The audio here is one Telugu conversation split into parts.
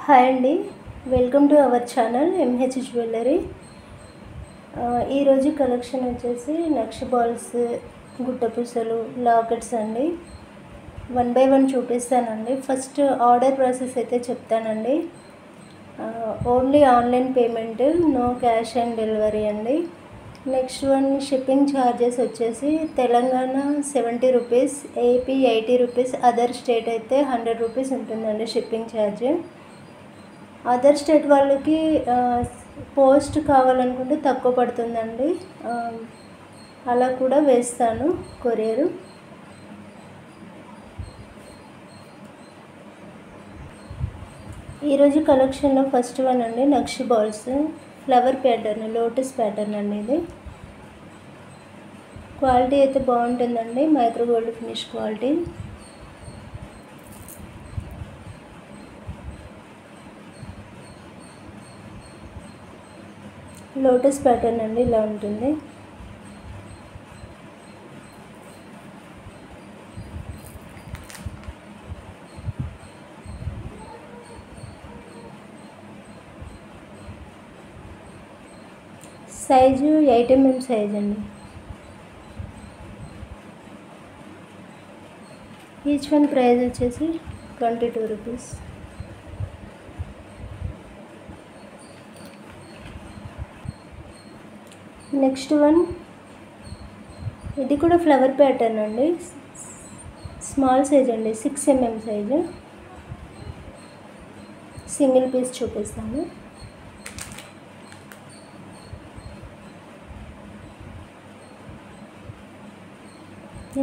హాయ్ అండి, welcome to our channel MH jewellery. ఈరోజు కలెక్షన్ వచ్చేసి నక్ష బాల్స్, గుట్టపూసలు, లాకెట్స్ అండి. 1 by 1 చూపిస్తానండి. ఫస్ట్ ఆర్డర్ ప్రాసెస్ అయితే చెప్తానండి. Only online payment, no cash on delivery అండి. నెక్స్ట్ వన్ షిప్పింగ్ ఛార్జెస్ వచ్చేసి Telangana 70 rupees, AP 80 rupees, other state అయితే 100 రూపీస్ ఉంటుందండి షిప్పింగ్ ఛార్జ్. అదర్ స్టేట్ వాళ్ళకి పోస్ట్ కావాలనుకుంటే తక్కువ పడుతుందండి, అలా కూడా వేస్తాను కొరియరు. ఈరోజు కలెక్షన్లో ఫస్ట్ వన్ అండి నక్ష balls, flower pattern, lotus pattern అండి. ఇది క్వాలిటీ అయితే బాగుంటుందండి, micro gold finish quality. Lotus pattern అండి, ఇలా ఉంటుంది. సైజు 8 mm సైజ్ అండి. ఈచ్ వన్ ప్రైస్ వచ్చేసి 22 రూపీస్. నెక్స్ట్ వన్, ఇది కూడా ఫ్లవర్ ప్యాటర్న్ అండి, స్మాల్ సైజ్ అండి, 6 mm సైజు. సింగిల్ పీస్ చూపిస్తాను.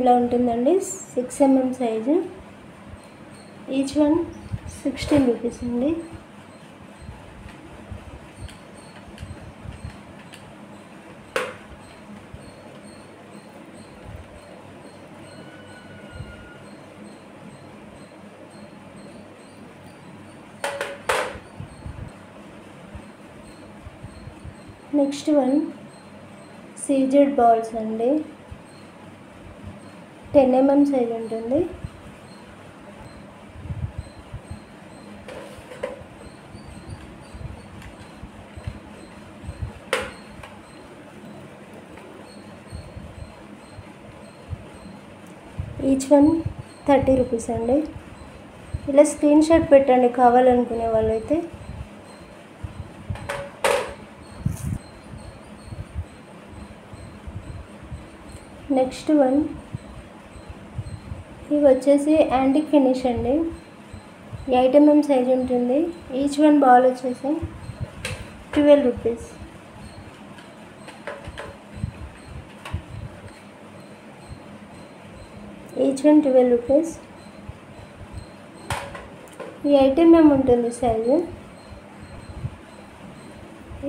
ఇలా ఉంటుందండి, 6 mm size. Each one 16 rupees అండి. నెక్స్ట్ వన్ సీజెడ్ బాల్స్ అండి, 10 mm సైజ్ ఉంటుంది. ఈచ్ వన్ 30 రూపీస్ అండి. ఇలా స్క్రీన్ షాట్ పెట్టండి కావాలనుకునే వాళ్ళైతే. నెక్స్ట్ వన్, ఇవి వచ్చేసి యాంటిక్ ఫినిష్ అండి, 8 mm సైజ్ ఉంటుంది. ఈచ్ వన్ బాల్ వచ్చేసి 12 రూపీస్. Each one 12 rupees. ఈ 8 mm ఉంటుంది సైజు.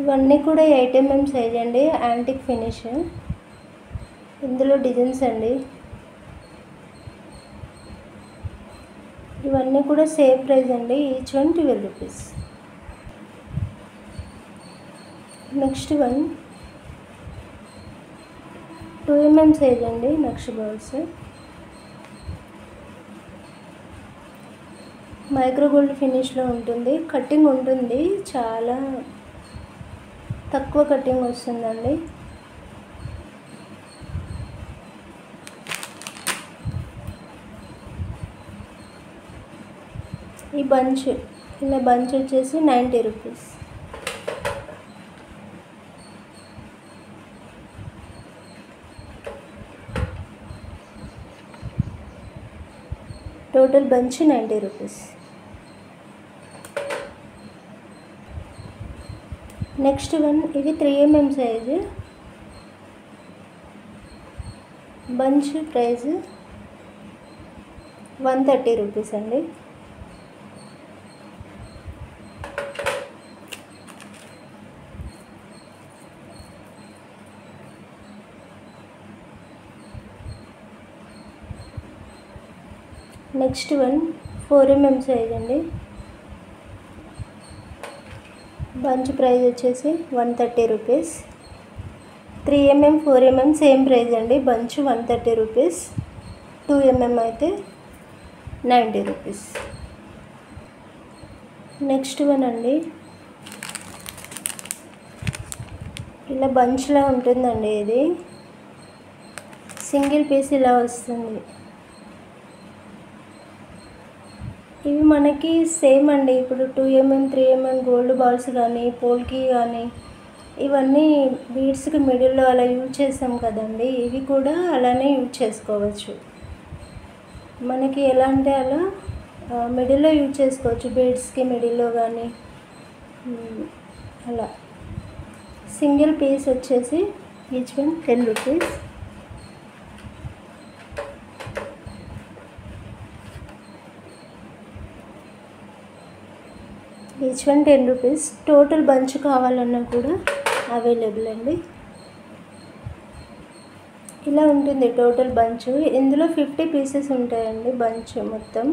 ఇవన్నీ కూడా 8 mm సైజ్ అండి, యాంటిక్ ఫినిష్. ఇందులో డిజైన్స్ అండి. ఇవన్నీ కూడా సేమ్ ప్రైస్ అండి, each one 12 rupees. Next one 2 mm size అండి, నక్ష బాల్స్. మైక్రో గోల్డ్ ఫినిష్లో ఉంటుంది. కటింగ్ ఉంటుంది, చాలా తక్కువ కటింగ్ వస్తుందండి. ఈ బంచ్, ఇలా బంచ్ వచ్చేసి 90 rupees. Total bunch 90 rupees. Next one, ఇవి 3 mm size. Bunch price 130 rupees అండి. నెక్స్ట్ వన్ 4 mm సైజ్ అండి. బంచ్ ప్రైస్ వచ్చేసి 130 rupees. 3 mm 4 mm same price అండి, బంచ్ 130 రూపీస్. 2 mm అయితే 90 రూపీస్. నెక్స్ట్ వన్ అండి, ఇలా బంచ్లా ఉంటుందండి. ఇది సింగిల్ పీస్ ఇలా వస్తుంది. ఇవి మనకి సేమ్ అండి. ఇప్పుడు 2mm 3mm గోల్డ్ బాల్స్ కానీ పోల్కి కానీ ఇవన్నీ బీడ్స్కి మిడిల్లో అలా యూజ్ చేసాం కదండి. ఇవి కూడా అలానే యూజ్ చేసుకోవచ్చు. మనకి ఎలా అంటే అలా మిడిల్లో యూజ్ చేసుకోవచ్చు. బీడ్స్కి మిడిల్లో కానీ అలా. సింగిల్ పీస్ వచ్చేసి each one 10 rupees. Each one 10 rupees. Total bunch కావాలన్నా కూడా అవైలబుల్ అండి. ఇలా ఉంటుంది టోటల్ బంచ్. ఇందులో 50 పీసెస్ ఉంటాయండి బంచ్ మొత్తం.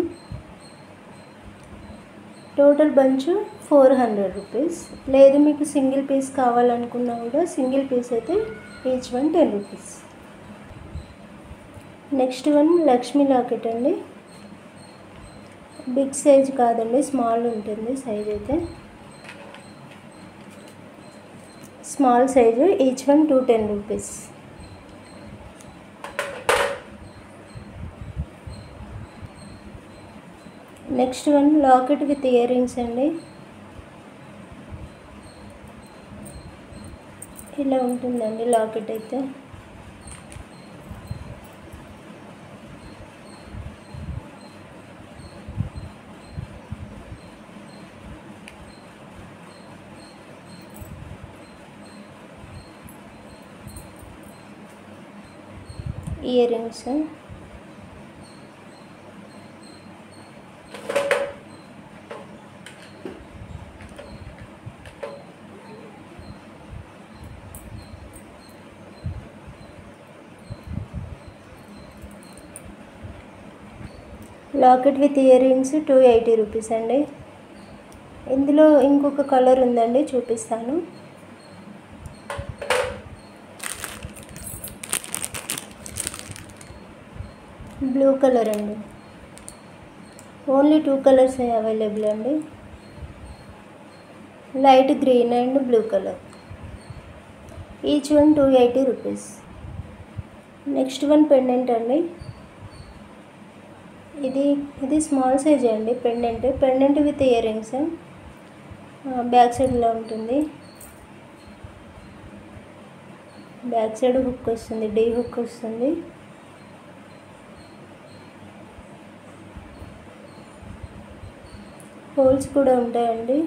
Total bunch 400 rupees. లేదు మీకు సింగిల్ పీస్ కావాలనుకున్నా కూడా సింగిల్ పీస్ అయితే each one 10 rupees. Next one Lakshmi locket అండి. బిగ్ సైజ్ కాదండి, స్మాల్ ఉంటుంది సైజ్ అయితే. Small size, each one 210 rupees. Next one locket with ear rings అండి. ఇలా ఉంటుందండి లాకెట్ అయితే. Ear rings locket with ear rings 280 rupees అండి. ఇందులో ఇంకొక కలర్ ఉందండి, చూపిస్తాను. బ్లూ కలర్ అండి. ఓన్లీ 2 కలర్స్ అవైలబుల్ అండి, light green and blue colour. Each one 280 rupees. Next one pendant అండి. ఇది స్మాల్ సైజ్ అండి. Pendant with earrings. Back side ఇలా ఉంటుంది. బ్యాక్ సైడ్ హుక్ వస్తుంది, డీ హుక్ వస్తుంది. హోల్స్ కూడా ఉంటాయండి.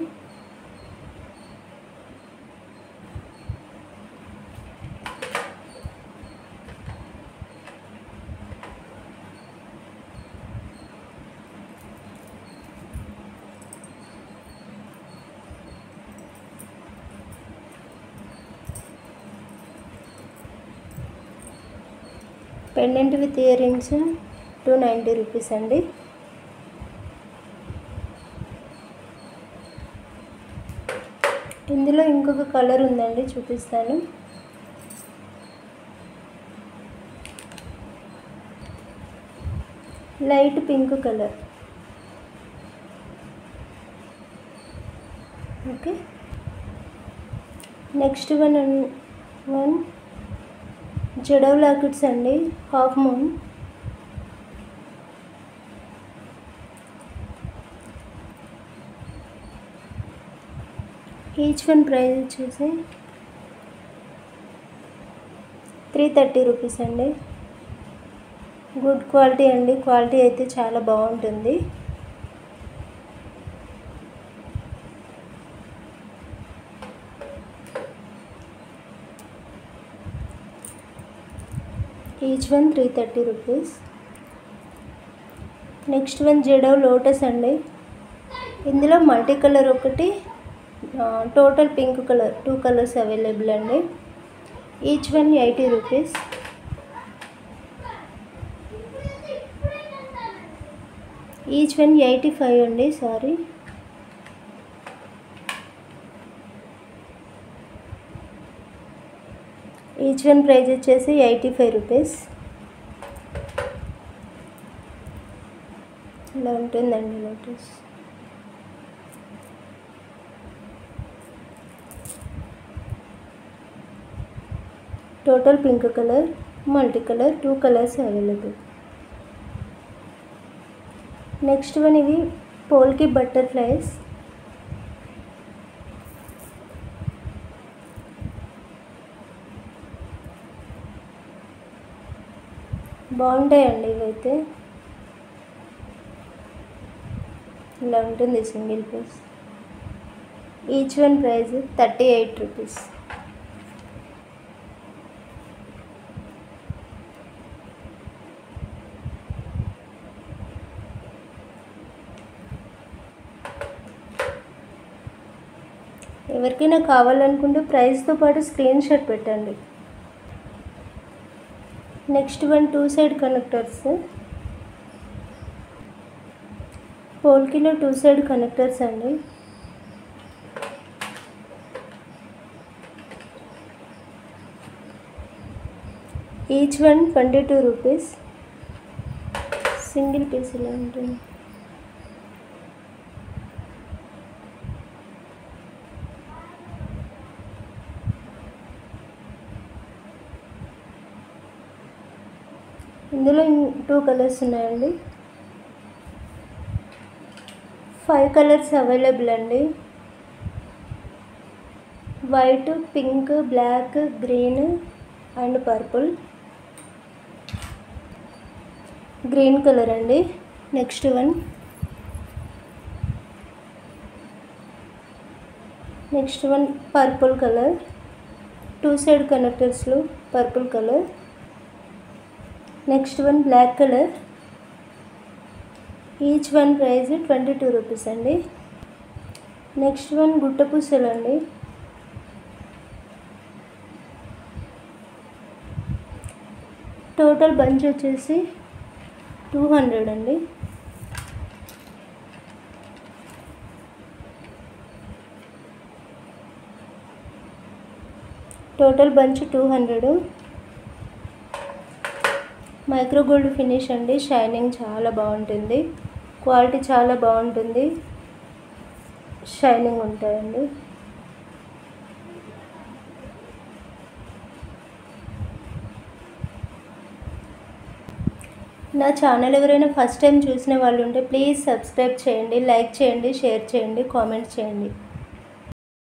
Pendant with earrings 290 rupees అండి. ఇందులో ఇంకొక కలర్ ఉందండి, చూపిస్తాను. Light pink colour. Okay. Next one jadau lockets అండి, half moon. Each one price వచ్చేసి 330 రూపీస్ అండి. గుడ్ క్వాలిటీ అండి, క్వాలిటీ అయితే చాలా బాగుంటుంది. Each one 330 rupees. Next one jadau lotus అండి. ఇందులో మల్టీ కలర్ ఒకటి, total pink colour, 2 colours available అండి. Each one 80 rupees. Each one 85 అండి, సారీ. ఈచ్ వన్ ప్రైస్ వచ్చేసి 85 రూపీస్. ఇలా ఉంటుందండి lotus. Total pink colour, multi colour, 2 colours available. Next one ఇవి పోల్కి బటర్ఫ్లైస్. బాగుంటాయండి ఇవైతే. ఇలా ఉంటుంది single piece. Each one price 38 rupees. ఎవరికైనా కావాలనుకుంటే ప్రైస్తో పాటు స్క్రీన్ షాట్ పెట్టండి. Next one 2 side connectors. పోల్కిలో 2 సైడ్ కనెక్టర్స్ అండి. Each one 22 rupees. Single piece ఇలా ఉంటుంది. ఇందులో 2 కలర్స్ ఉన్నాయండి. 5 కలర్స్ అవైలబుల్ అండి. White, pink, black, green and purple. Green colour అండి. Next one purple colour. 2 side కనెక్టర్స్లో purple colour. Next one black colour. Each one price 22 rupees అండి. నెక్స్ట్ వన్ గుట్ట పూసలు అండి. టోటల్ బంచ్ వచ్చేసి 200 అండి. Total bunch 200. Micro gold finish అండి. షైనింగ్ చాలా బాగుంటుంది, క్వాలిటీ చాలా బాగుంటుంది, షైనింగ్ ఉంటాయండి. నా ఛానల్ ఎవరైనా ఫస్ట్ టైం చూసిన వాళ్ళు ఉంటే ప్లీజ్ సబ్స్క్రైబ్ చేయండి, లైక్ చేయండి, షేర్ చేయండి, కామెంట్ చేయండి.